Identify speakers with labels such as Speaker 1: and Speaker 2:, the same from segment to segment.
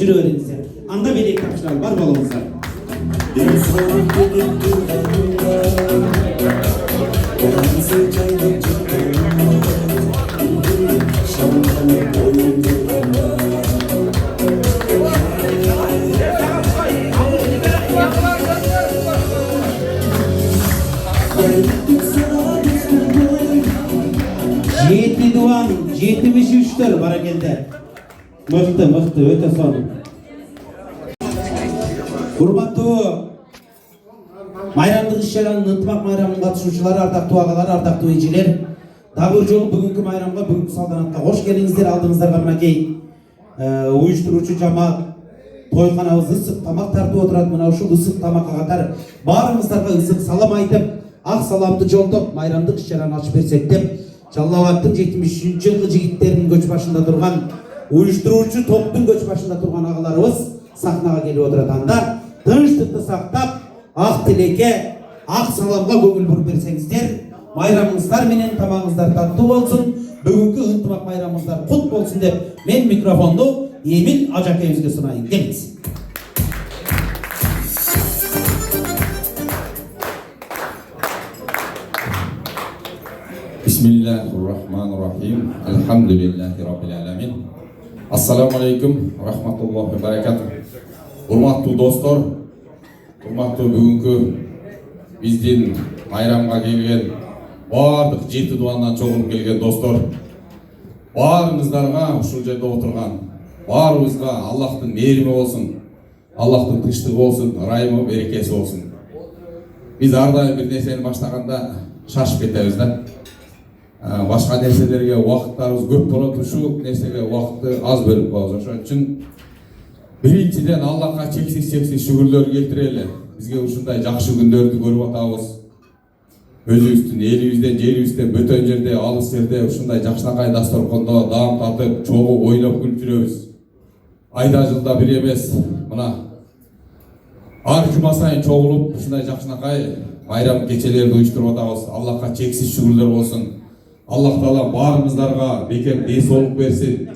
Speaker 1: Öğrenirse. Anda belek kapçılar var balonsa. Жеті дуан, 73'tür barakelde. Mıhtı, öte son. Hurmatlı Mayramdıq iş-şeranın ıntımақ mayramının katışушылары, ардактуу агалар, ардактуу эжелер. Дагы бир жолу бүгүнкү майрамга, бүгүнкү салтанатка кош келиңиздер. Алдыңыздарга мынакей уюштуруучу жамаат тойканабыз ысык тамак тартып отурат. Мына ушул ысык тамакка катар баарыңыздарга ысык салам айтып, ак саламды жолдоп, майрамдык иш-чараны ачып берсек деп, Жалал Абадтын 73-жылкы жигиттеринин көч башында турган, уюштуруучу топтун көч башында турган агаларыбыз сахнага келип отурат. Анда тынчтыкты сактап, ак тилекке, ак саламга көңүл буруп берсеңиздер, майрамыңыздар менен тамагыңыздар таттуу болсун, бүгүнкү ынтымак майрамыңыздар кут болсун деп, мен микрофонду Эмил Ажакебизге сунайын. Келиңиз.
Speaker 2: Bismillahirrahmanirrahim. Elhamdülillahi Rabbil alamin. Assalamu alaikum, rahmatullahi ve barakatuh. Hurmatlı dostlar, hurmatlı bugünkü bizdin bayramga kelgen bardык жети дуандан чогулуп келген достор, баарыңыздарга ушул жерде отурган баарыбызга Аллахтын мээрими болсун, Аллахтын тынчтыгы болсун, ырайымы, берекеси болсун. Биз ар дайым бир нерсени баштаганда шашып кетебиз да. Башка нерселерге убакыттарыбыз көп болот, ушул нерсеге убакытты аз бөлүп коебуз. Ошон үчүн биринчиден Аллахка чексиз шүгүрлөр келтирели. Бизге ушундай жакшы күндөрдү көрүп атабыз. Өзүбүздүн элибизден, жерибизден бөтөн жерде, алыс жерде ушундай жакшынакай дасторкондо даам татып, чогуу ойноп күлүп жүрөбүз. Айда жылда бир эмес, мына ар жума сайын чогулуп ушундай жакшынакай майрам кечелерди уюштуруп атабыз. Аллахка чексиз шүгүрлөр болсун. Аллах Таала баарыңыздарга бекем денсаулык берсин.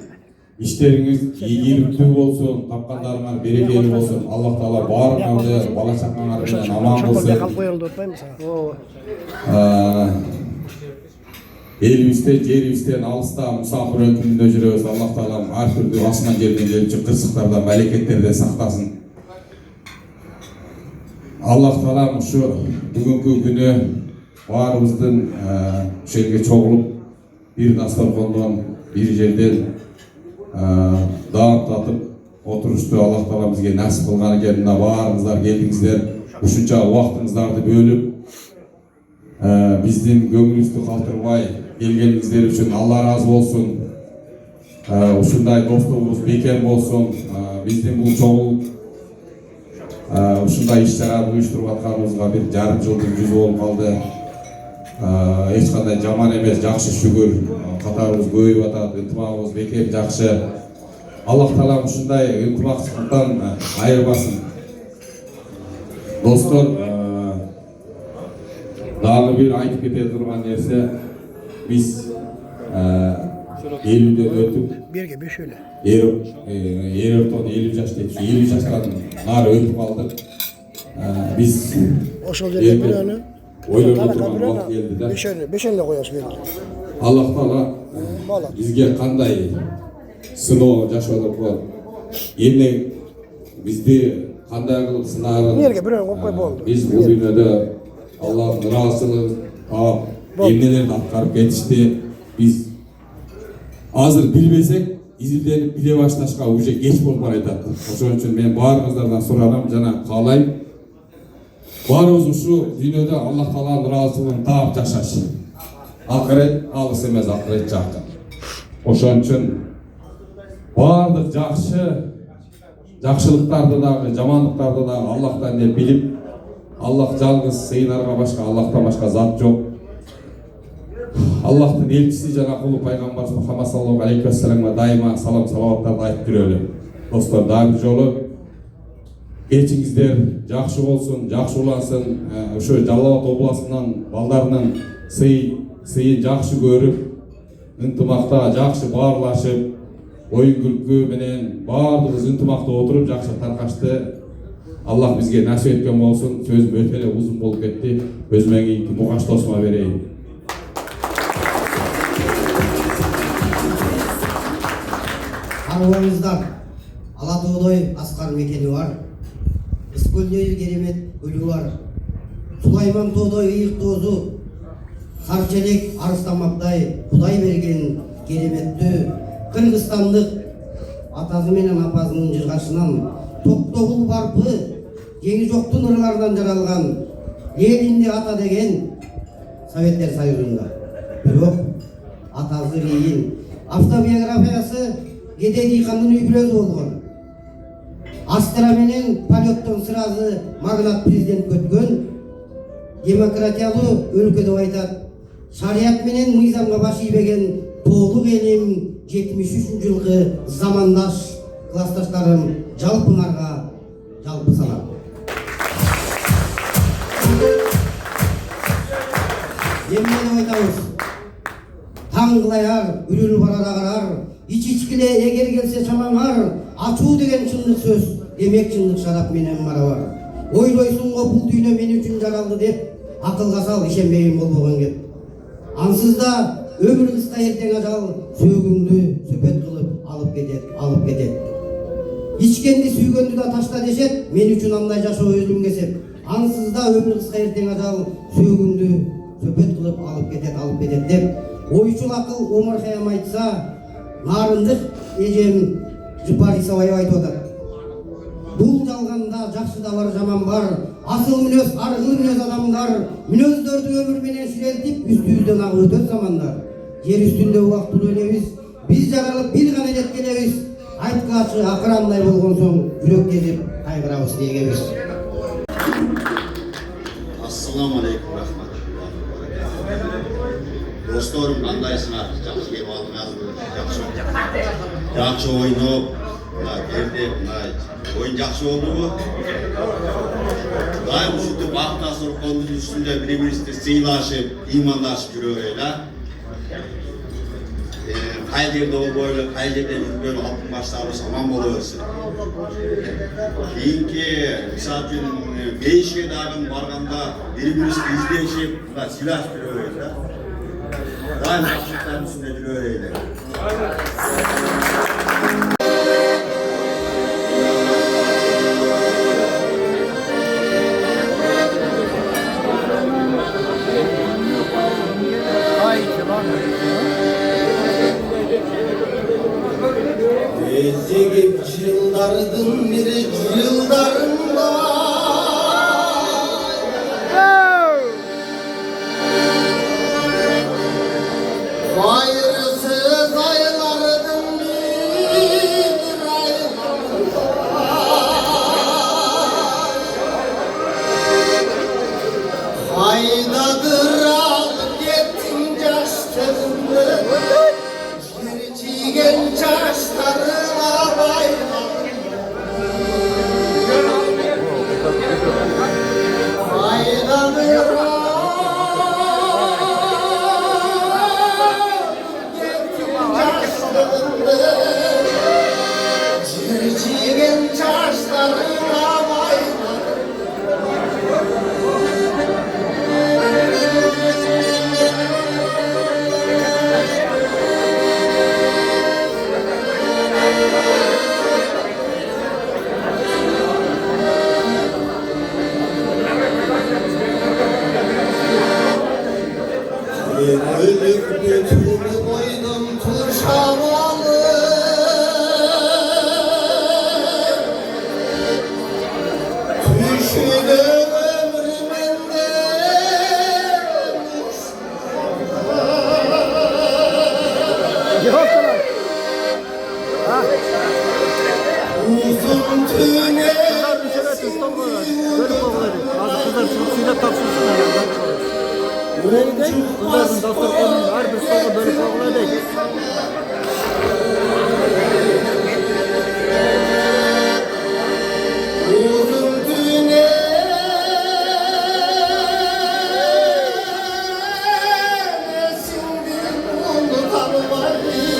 Speaker 2: İşleriniz ийгиликтүү болсун, тапкандарыңар берекелүү болсун. Аллах Таала баарыңарды бала чакаңар менен аман кылсын. Элибизде, жерибизден алыста мусафир өкүмүндө жүрөбүз. Аллах Таала ар түрдүү асман жерден келчү кырсыктардан, мелeketтерден сактасын. Аллах Таала ушу бүгүнкү күнү баарыбыздын ушерге чогулуп бир дасторкондон, бир жерден даам татып отурушту Аллах Таала бизге насип кылган экен. Мына баарыңыздар келдиңиздер, ушунча убактыңыздарды бөлүп биздин көңүлүбүздү калтырбай келгениңиздер үчүн Алла ыраазы болсун. Ушундай достугубуз бекем болсун. Биздин бул чогуу ушундай иш-чараны уюштуруп атканыбызга бир жарым жылдын жүзү болуп калды. Эч кандай жаман эмес, жакшы шүгүр. Катарыбыз көбөйүп атат, ынтымагыбыз бекем жакшы. Аллах Таала ушундай ынтымакчылыктан айырбасын. Достор, дагы бир айтып кете турган нерсе, биз 50'de өтүп,
Speaker 3: Берге бешөлө.
Speaker 2: 50 жаш деп, 50 жаштан нары өтүп калдык. Биз
Speaker 3: Ошол жерде бирөөнү
Speaker 2: ойлонуп турган убакыт келди да.
Speaker 3: Бешөлө коебуз берге.
Speaker 2: Аллах Таала бизге кандай сыноо жашоодо болот. Эмне бизди кандай кылып сынарын.
Speaker 3: Берге бирөөнү коюп кой болду.
Speaker 2: Биз бул дүйнөдө Аллахтын ыраазычылыгын таап, эмнелерди аткарып кетишти. Биз азыр билбесек, изилденип биле башташка уже кеч болуп баратат. Ошон үчүн мен баарыңыздардан суранам жана каалайм. Баарыбыз ушу дүйнөдө Аллах Тааланын ыраазычылыгын таап жашаш. Акырет алыс эмес, акырет жакын. Ошон үчүн баардык жакшылыктарды дагы, жамандыктарды дагы Аллахтан деп билип, Аллах жалгыз, сыйынарга башка, Аллахтан башка зат жок. Аллахтын элчиси жана кулу пайгамбарыбыз Мухаммад саллаллаху алейхи ва салламга дайыма салам салаваттарды айтып жүрөлү. Достор, дагы бир жолу кечиңиздер жакшы болсун, жакшы улансын. Ошо Жалал Абад областынан балдарынын сыйын жакшы көрүп, ынтымакта жакшы баарлашып, oyun күлкү менен баардыгыбыз ынтымакта отуруп жакшы таркашты. Аллах бизге насип эткен болсун. Сөзүм өтө эле узун болуп кетти. Өзүмө кийинки Мукаш досума берейин.
Speaker 4: Арбаңыздар Алатоодой аскар мекени бар. Искөлдөй керемет өлү бар. Сулайман тоодой ыйык тоозу, Сарчелек Арыстанбаптай Кудай берген кереметтүү Кыргызстандык атасы менен апасынын жыргашынан Токтогул барпы жеңи жоктун ырларынан жаралган Ленинди ата деген Советтер Союзунда. Бирок атасы кийин автобиографиясы Геде дыйкандын үй бүлөсү болгон. Астра менен полеттон сразу магнат президент өткөн. Демократиялуу өлкө деп айтат. Шарият менен мыйзамга баш ийбеген толук элим 73-жылкы замандаш классташтарым жалпыңарга жалпы салам. Эмне деп айтабыз? Таң кылаяр, үрүл барарагар, ич-ичкиле эгер келсе чамаңар, ачуу деген чындык сөз, демек чындык шарап менен барабар. Ойлойсуң го бул дүйнө мен үчүн жаралды деп, акылга сал ишенбеген болбогон кеп. Ансыз да өмүр кыска эртең ажал сөөгүңдү сөпөт кылып алып кетет. Ичкенди сүйгөндү да ташта дешет, мен үчүн андай жашоо өзүм кесеп. Ансыз да өмүр кыска эртең ажал сөөгүңдү сөпөт кылып алып кетет деп. Ойчул акыл Омар Хайям айтса, нарындык эжем Жыпарисоваева айтып атат. Бул жалганда жакшы да бар, жаман бар. Асыл мүнөз, аргыл мүнөз адамдар, мүнөздөрдү өмүр менен ширелтип, үстүбүздөн агып өтөт замандар. Жер үстүндө убактылуу элебиз, биз жаралып бир гана элет келебиз. Айткачы акырандай болгон соң жүрөк кезип кайгырабыз дегенбиз.
Speaker 5: Assalamu alaikum rahmatullah. Dostlarım, kandayısınlar? Жақсы kep aldыңыз, жақсы ойнап, oyun жақсы oldu mu? Daim ушинтип бактасыр кондун үстүндө бири-бирибизди сыйлашып, ыймандашып жүрөбүз. Кай жерде болбойлу, кай жерде жүргөн алтын баштарыбыз аман боло берсин. Кийинки мисалы үчүн бейишке дагы барганда бири-бирибизди издешип, сыйлашып жүрөбүз. Daim жақсылықтардың үстінде жүрөбүз.
Speaker 4: Кезегip жылдардың бiri жылдарында Hayırsız aylarının bir aylarında Haydadır alıp gittin yaşlarını Şircigen çaşlarına Haydadır Çircigen çaşlarına Ölüp bütünü koydum turşavalı Düşüdü ömrümünde Uzun tüne
Speaker 6: Kızların dasturxonun har bir stolga bölüp qo'yiladi.
Speaker 4: Uzun tüne nesindir bunu tanımayı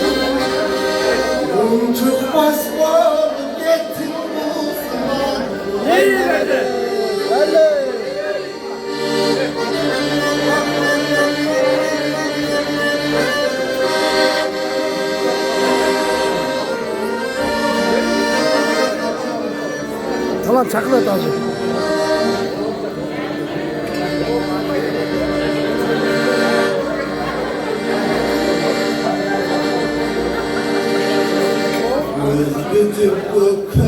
Speaker 3: Aman çaklat abi.
Speaker 7: Özgütüm bu